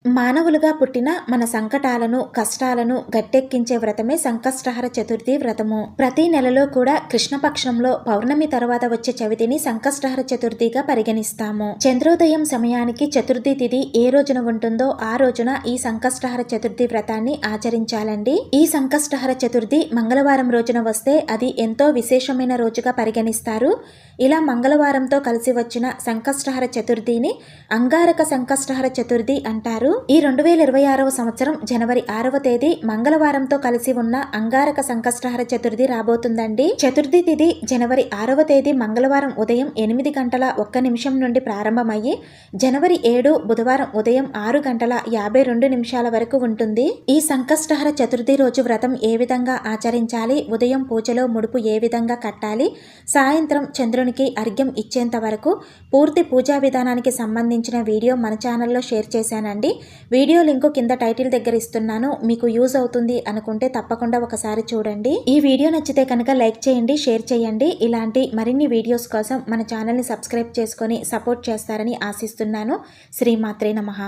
మానవులుగా పుట్టిన మన సంకటాలను కష్టాలను గట్టెక్కించే వ్రతమే సంకష్టహర చతుర్థి వ్రతము. ప్రతి నెలలో కూడా కృష్ణపక్షంలో పౌర్ణమి తర్వాత వచ్చే చవితిని సంకష్టహర చతుర్థిగా పరిగణిస్తాము. చంద్రోదయం సమయానికి చతుర్థి తిథి ఏ రోజున ఉంటుందో ఆ రోజున ఈ సంకష్టహర చతుర్థి వ్రతాన్ని ఆచరించాలండి. ఈ సంకష్టహర చతుర్థి మంగళవారం రోజున వస్తే అది ఎంతో విశేషమైన రోజుగా పరిగణిస్తారు. ఇలా మంగళవారంతో కలిసి వచ్చిన సంకష్టహర చతుర్థిని అంగారక సంకష్టహర చతుర్థి అంటారు. ఈ 2026వ సంవత్సరం జనవరి 6వ తేదీ మంగళవారంతో కలిసి ఉన్న అంగారక సంకష్టహర చతుర్థి రాబోతుందండి. చతుర్థి తిథి జనవరి 6వ తేదీ మంగళవారం ఉదయం 8:01 నుండి ప్రారంభమయ్యి జనవరి 7 బుధవారం ఉదయం 6:52 వరకు ఉంటుంది. ఈ సంకష్టహర చతుర్థి రోజు వ్రతం ఏ విధంగా ఆచరించాలి, ఉదయం పూజలో ముడుపు ఏ విధంగా కట్టాలి, సాయంత్రం చంద్రునికి అర్ఘ్యం ఇచ్చేంత వరకు పూర్తి పూజా విధానానికి సంబంధించిన వీడియో మన ఛానల్లో షేర్ చేశానండి. వీడియో లింకు కింద టైటిల్ దగ్గర ఇస్తున్నాను. మీకు యూజ్ అవుతుంది అనుకుంటే తప్పకుండా ఒకసారి చూడండి. ఈ వీడియో నచ్చితే కనుక లైక్ చేయండి, షేర్ చేయండి. ఇలాంటి మరిన్ని వీడియోస్ కోసం మన ఛానల్ని సబ్స్క్రైబ్ చేసుకొని సపోర్ట్ చేస్తారని ఆశిస్తున్నాను. శ్రీమాత్రే నమః.